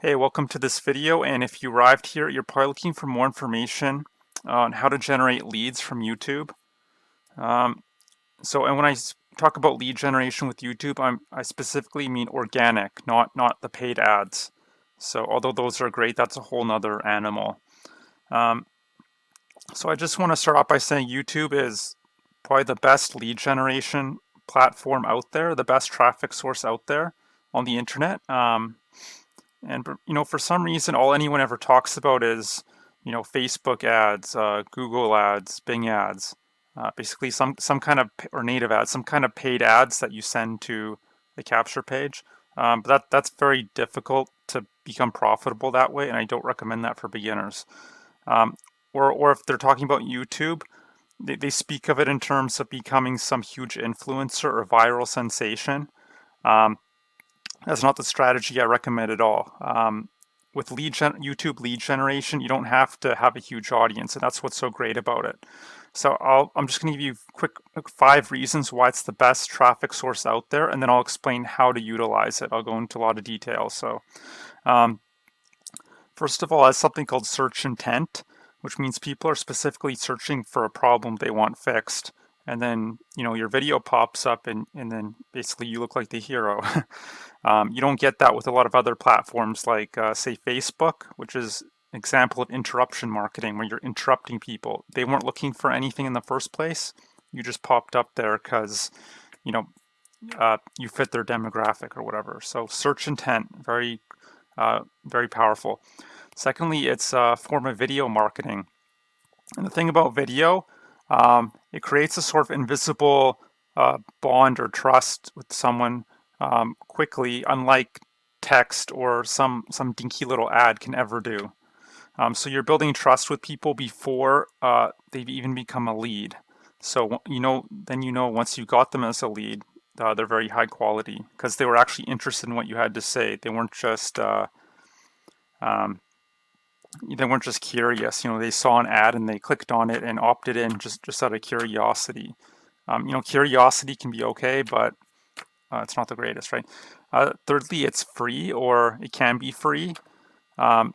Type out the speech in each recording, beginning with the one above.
Hey, welcome to this video, and if you arrived here, you're probably looking for more information on how to generate leads from YouTube. Um, and when talk about lead generation with YouTube, I specifically mean organic, not the paid ads. So although those are great, that's a whole nother animal. Um, so I just want to start off by saying YouTube is probably the best lead generation platform out there, the best traffic source out there on the internet. And for some reason, all anyone ever talks about is, Facebook ads, Google ads, Bing ads, basically some kind of or native ads, some kind of paid ads that you send to the capture page. But that's very difficult to become profitable that way, and I don't recommend that for beginners. Um, or if they're talking about YouTube, they speak of it in terms of becoming some huge influencer or viral sensation. Um, that's not the strategy I recommend at all. With YouTube lead generation, you don't have to have a huge audience, and that's what's so great about it. So I'm just going to give you quick 5 reasons why it's the best traffic source out there, and then I'll explain how to utilize it. I'll go into a lot of detail. So um, first of all, it has something called search intent, which means people are specifically searching for a problem they want fixed. And then, your video pops up and then basically you look like the hero. You don't get that with a lot of other platforms like, say, Facebook, which is an example of interruption marketing where you're interrupting people. They weren't looking for anything in the first place. You just popped up there because, you know, you fit their demographic or whatever. So search intent, very powerful. Secondly, it's a form of video marketing. And the thing about video, it creates a sort of invisible bond or trust with someone quickly, unlike text or some dinky little ad can ever do. So you're building trust with people before they've even become a lead. So then once you got them as a lead, they're very high quality because they were actually interested in what you had to say. Um, they weren't just curious. They saw an ad and they clicked on it and opted in just out of curiosity. Curiosity can be okay, but it's not the greatest, right? Thirdly, it's free or it can be free.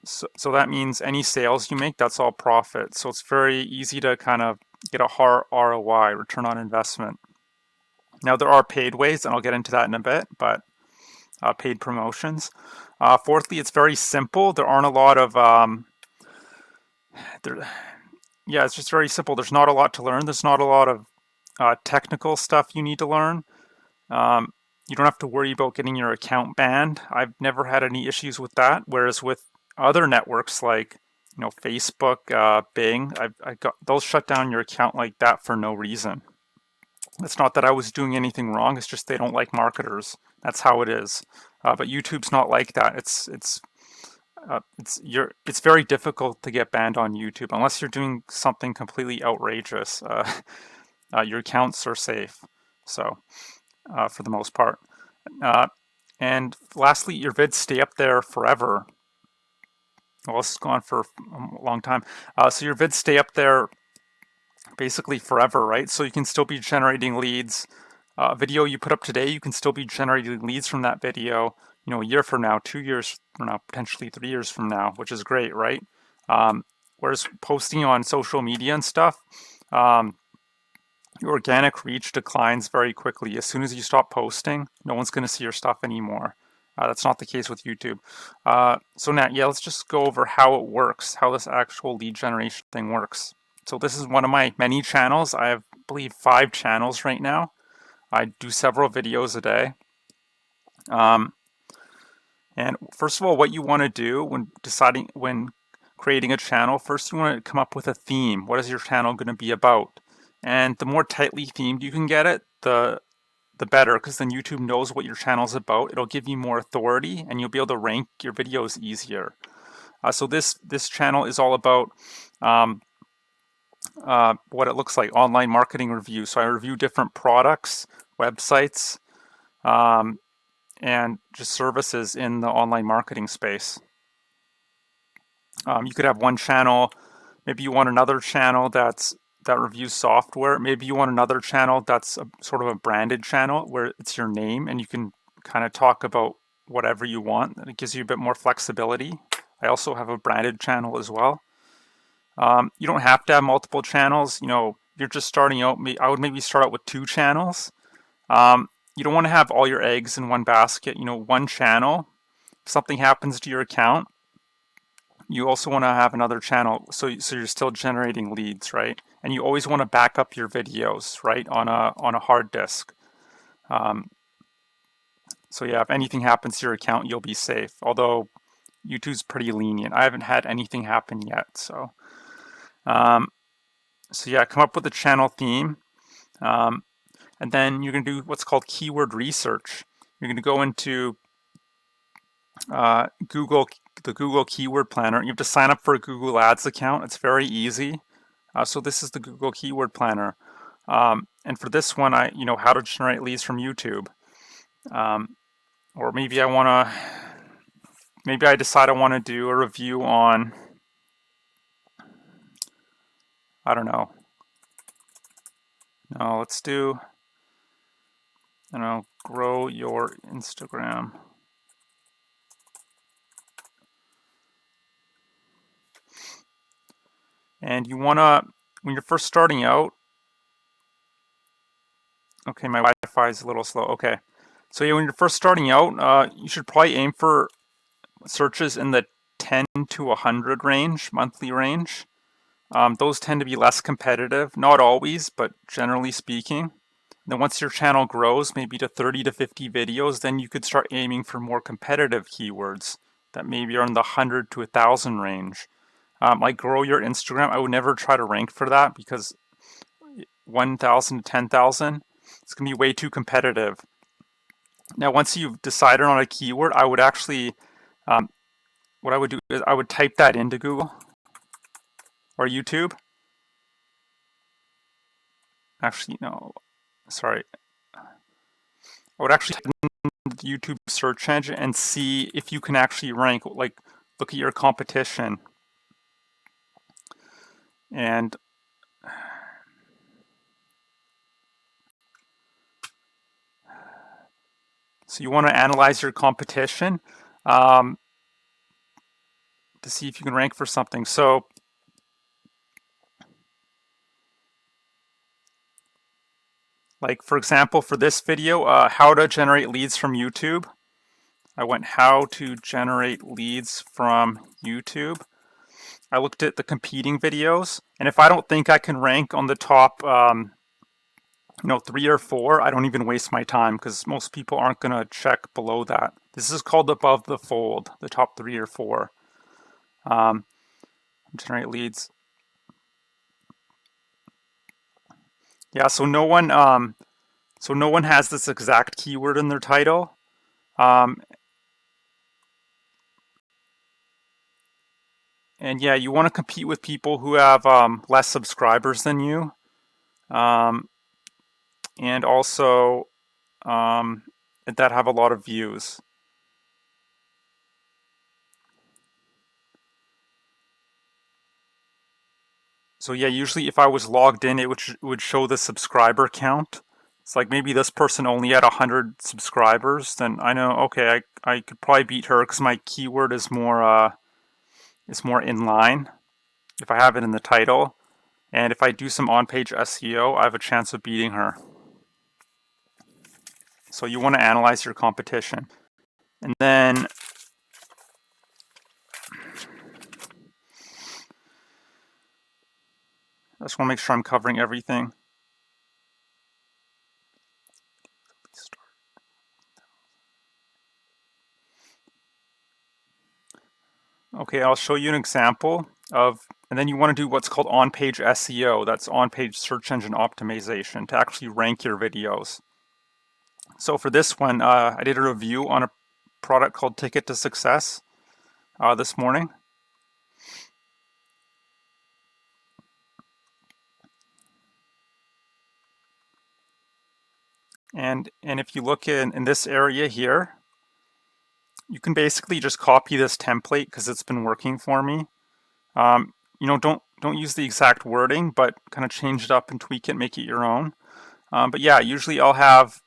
So that means any sales you make, that's all profit. So it's very easy to kind of get a hard ROI, return on investment. Now there are paid ways, and I'll get into that in a bit, but paid promotions. Fourthly, it's very simple. There aren't a lot of there, yeah, it's just very simple. There's not a lot to learn. There's not a lot of technical stuff you need to learn. You don't have to worry about getting your account banned. I've never had any issues with that. Whereas with other networks like Facebook, Bing, they'll shut down your account like that for no reason. It's not that I was doing anything wrong. It's just they don't like marketers. That's how it is. But YouTube's not like that. It's very difficult to get banned on YouTube unless you're doing something completely outrageous. Your accounts are safe, so for the most part. And lastly, your vids stay up there forever. Well, this has gone for a long time. So your vids stay up there basically forever, right? So you can still be generating leads. Video you put up today, you can still be generating leads from that video, a year from now, 2 years from now, potentially 3 years from now, which is great, right? Whereas posting on social media and stuff, your organic reach declines very quickly. As soon as you stop posting, no one's going to see your stuff anymore. That's not the case with YouTube. So now, let's just go over how it works, how this actual lead generation thing works. So this is one of my many channels. I have, I believe, 5 channels right now. I do several videos a day. And first of all, what you want to do when creating a channel, first you want to come up with a theme. What is your channel going to be about? And the more tightly themed you can get it, the better, because then YouTube knows what your channel is about. It'll give you more authority, and you'll be able to rank your videos easier. So this channel is all about what it looks like, online marketing review. So I review different products, websites, and just services in the online marketing space. You could have one channel, maybe you want another channel that reviews software. Maybe you want another channel that's sort of a branded channel where it's your name and you can kind of talk about whatever you want. It gives you a bit more flexibility. I also have a branded channel as well. You don't have to have multiple channels. You know, you're just starting out. I would maybe start out with 2 channels. You don't want to have all your eggs in one basket. You know, one channel. If something happens to your account, you also want to have another channel, so you're still generating leads, right? And you always want to back up your videos, right, on a hard disk. So yeah, if anything happens to your account, you'll be safe. Although YouTube's pretty lenient. I haven't had anything happen yet. So yeah, come up with a channel theme, and then you're going to do what's called keyword research. You're going to go into the Google Keyword Planner. You have to sign up for a Google Ads account. It's very easy. So this is the Google Keyword Planner. And for this one, how to generate leads from YouTube. Or maybe I decide I want to do a review on, I don't know. No, let's do, grow your Instagram. And you want to, when you're first starting out, okay, my Wi-Fi is a little slow. Okay. So yeah, when you're first starting out, you should probably aim for searches in the 10 to 100 range, monthly range. Those tend to be less competitive, not always, but generally speaking. Then once your channel grows, maybe to 30 to 50 videos, then you could start aiming for more competitive keywords that maybe are in the 100 to 1,000 range. Like grow your Instagram, I would never try to rank for that because 1,000 to 10,000, it's going to be way too competitive. Now, once you've decided on a keyword, I would actually, what I would do is I would type that into Google or YouTube. Actually, no, sorry. I would actually type in the YouTube search engine and see if you can actually rank, like look at your competition. And so you want to analyze your competition to see if you can rank for something. So like for example, for this video, how to generate leads from YouTube. I went how to generate leads from YouTube. I looked at the competing videos, and if I don't think I can rank on the top 3 or 4, I don't even waste my time because most people aren't going to check below that. This is called above the fold, the top 3 or 4. Generate leads. Yeah, so no one has this exact keyword in their title. And yeah, you want to compete with people who have less subscribers than you. And also that have a lot of views. So yeah, usually if I was logged in, it would show the subscriber count. It's like maybe this person only had 100 subscribers, then I know, okay, I could probably beat her because my keyword is more in line if I have it in the title. And if I do some on-page SEO, I have a chance of beating her. So you want to analyze your competition. And then I just want to make sure I'm covering everything. Okay, I'll show you an example of, and then you want to do what's called on-page SEO. That's on-page search engine optimization to actually rank your videos. So for this one, I did a review on a product called Ticket to Success this morning. And if you look in this area here, you can basically just copy this template because it's been working for me. Don't use the exact wording, but kind of change it up and tweak it, make it your own. But yeah, usually I'll have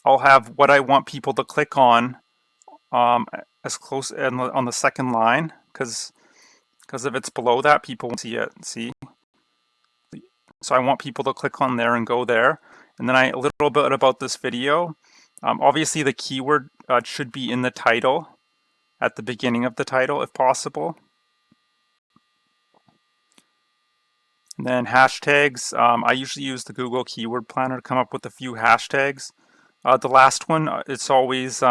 I'll have what I want people to click on as close on the second line, because if it's below that, people won't see it. See? So I want people to click on there and go there. And then a little bit about this video. Obviously, the keyword should be in the title, at the beginning of the title, if possible. And then hashtags. I usually use the Google Keyword Planner to come up with a few hashtags. The last one, it's always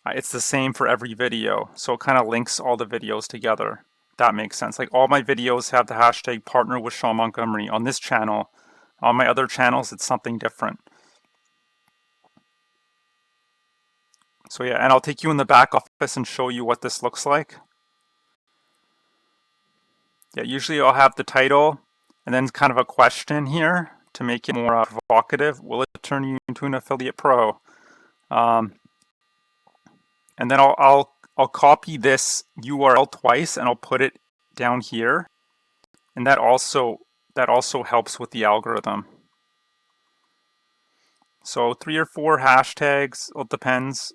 it's the same for every video, so it kind of links all the videos together. That makes sense. Like all my videos have the hashtag partner with Sean Montgomery on this channel. On my other channels, it's something different. So yeah, and I'll take you in the back office and show you what this looks like. Yeah, usually I'll have the title and then kind of a question here to make it more provocative. Will it turn you into an affiliate pro? And then I'll copy this URL twice and I'll put it down here, and that also helps with the algorithm. So 3 or 4 hashtags, it depends.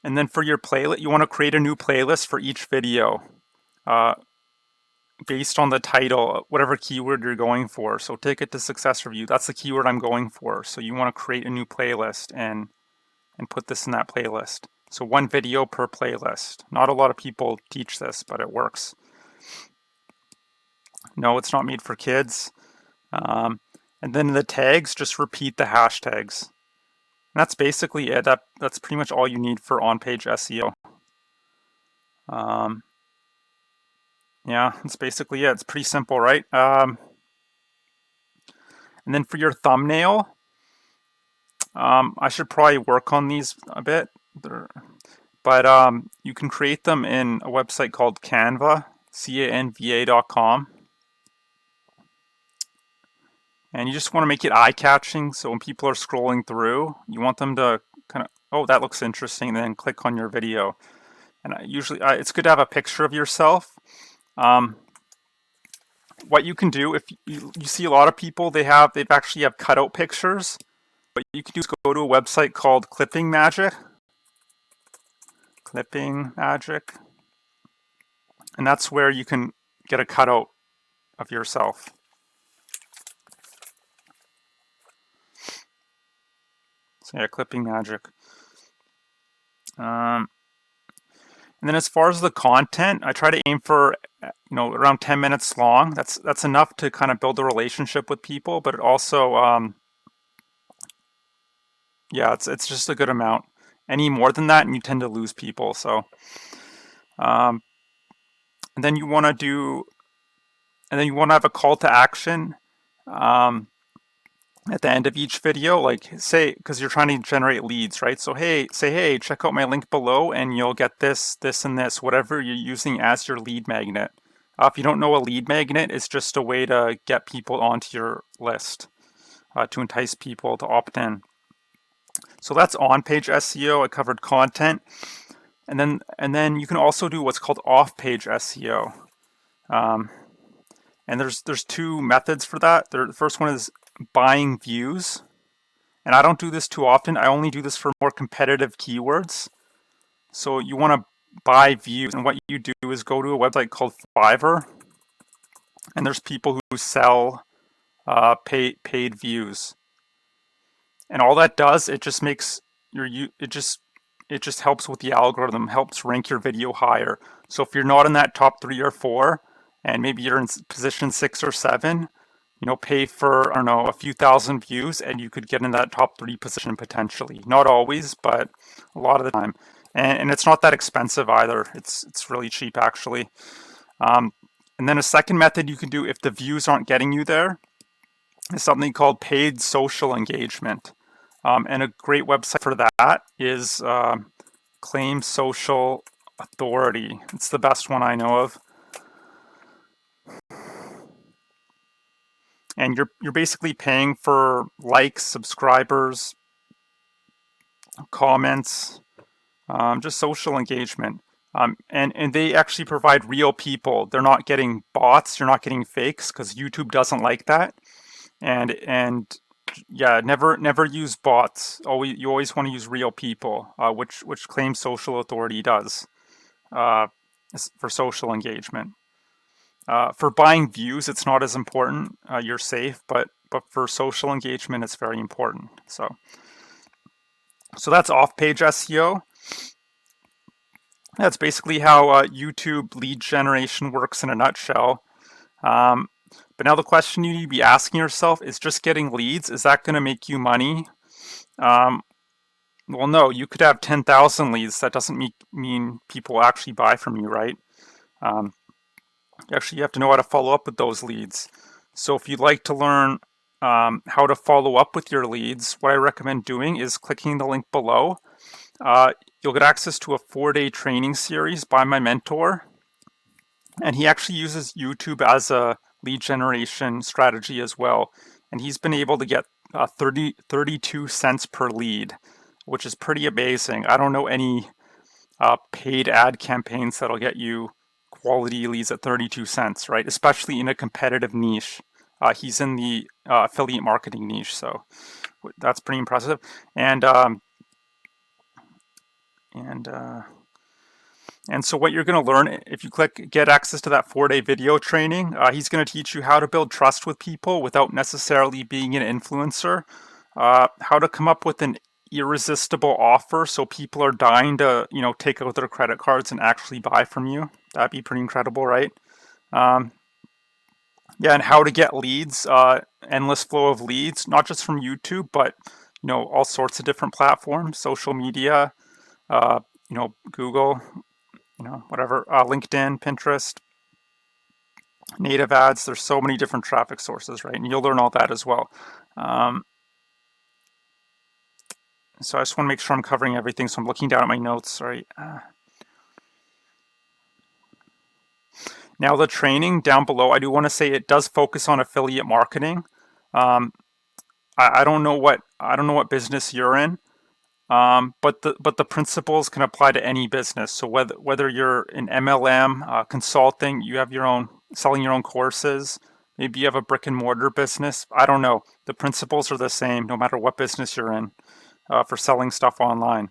And then for your playlist, you want to create a new playlist for each video based on the title, whatever keyword you're going for. So Ticket to Success Review, that's the keyword I'm going for. So you want to create a new playlist and put this in that playlist. So 1 video per playlist. Not a lot of people teach this, but it works. No, it's not made for kids. And then the tags, just repeat the hashtags. And that's basically it. That's pretty much all you need for on-page SEO. Yeah, that's basically it. It's pretty simple, right? And then for your thumbnail, I should probably work on these a bit. But you can create them in a website called Canva, canva.com. And you just want to make it eye-catching, so when people are scrolling through, you want them to kind of, oh, that looks interesting, and then click on your video. And usually, it's good to have a picture of yourself. What you can do, if you see a lot of people, they actually have cutout pictures. What you can do is go to a website called Clipping Magic. Clipping Magic. And that's where you can get a cutout of yourself. So yeah, Clipping Magic. And then as far as the content, I try to aim for around 10 minutes long. That's enough to kind of build a relationship with people, but it also yeah, it's just a good amount. Any more than that, and you tend to lose people. So, and then you want to have a call to action at the end of each video, like say, because you're trying to generate leads, right? So hey, check out my link below, and you'll get this, and this, whatever you're using as your lead magnet. If you don't know, a lead magnet is just a way to get people onto your list, to entice people to opt in. So that's on-page SEO. I covered content, and then you can also do what's called off-page SEO. And there's 2 methods for that. The first one is buying views, and I don't do this too often. I only do this for more competitive keywords. So you want to buy views, and what you do is go to a website called Fiverr, and there's people who sell paid views. And all that does, it just makes it just helps with the algorithm, helps rank your video higher. So if you're not in that top 3 or 4, and maybe you're in position 6 or 7, pay for, I don't know, a few thousand views, and you could get in that top 3 position potentially. Not always, but a lot of the time. And it's not that expensive either. It's really cheap actually. And then a second method you can do if the views aren't getting you there is something called paid social engagement. And a great website for that is Claim Social Authority. It's the best one I know of. And you're basically paying for likes, subscribers, comments, just social engagement. And they actually provide real people. They're not getting bots. You're not getting fakes, because YouTube doesn't like that. And Yeah, never use bots. You always want to use real people, which Claim Social Authority does uh, for social engagement. For buying views, it's not as important. You're safe, but for social engagement, it's very important. So that's off-page SEO. That's basically how YouTube lead generation works in a nutshell. Um, but now the question you need to be asking yourself is just getting leads, is that going to make you money? Um, well, no, you could have 10,000 leads. That doesn't mean people actually buy from you, right? Um, Actually, you have to know how to follow up with those leads. So if you'd like to learn how to follow up with your leads, what I recommend doing is clicking the link below. You'll get access to a 4-day training series by my mentor. And he actually uses YouTube as a lead generation strategy as well. And he's been able to get 32 cents per lead, which is pretty amazing. I don't know any paid ad campaigns that'll get you quality leads at 32 cents, right? Especially in a competitive niche. He's in the affiliate marketing niche, so that's pretty impressive. And so what you're going to learn, if you click get access to that 4-day video training, he's going to teach you how to build trust with people without necessarily being an influencer, how to come up with an irresistible offer so people are dying to, take out their credit cards and actually buy from you. That'd be pretty incredible, right? Yeah, and how to get leads, endless flow of leads, not just from YouTube, but all sorts of different platforms, social media, Google, whatever, LinkedIn, Pinterest, native ads. There's so many different traffic sources, right? And you'll learn all that as well. So I just want to make sure I'm covering everything. So I'm looking down at my notes. Sorry. Now the training down below, I do want to say it does focus on affiliate marketing. I don't know what business you're in, but the principles can apply to any business. So whether you're in MLM, consulting, you have your own selling your own courses, maybe you have a brick and mortar business. I don't know. The principles are the same no matter what business you're in for selling stuff online.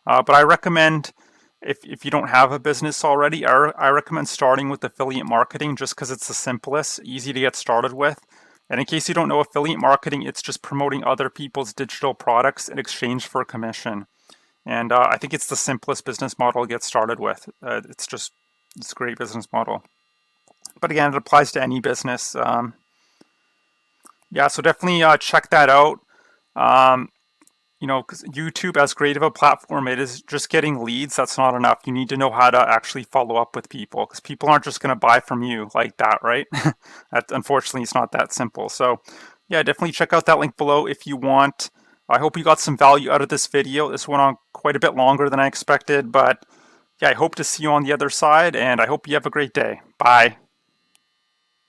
But I recommend, if you don't have a business already, I recommend starting with affiliate marketing just because it's the simplest, easy to get started with. And in case you don't know, affiliate marketing, it's just promoting other people's digital products in exchange for a commission. And I think it's the simplest business model to get started with. It's a great business model. But again, it applies to any business. Yeah, so definitely check that out. Because YouTube, as great of a platform it is, just getting leads, that's not enough. You need to know how to actually follow up with people, because people aren't just going to buy from you like that, right? Unfortunately, it's not that simple. So yeah, definitely check out that link below if you want. I hope you got some value out of this video. This went on quite a bit longer than I expected, but yeah, I hope to see you on the other side, and I hope you have a great day. Bye.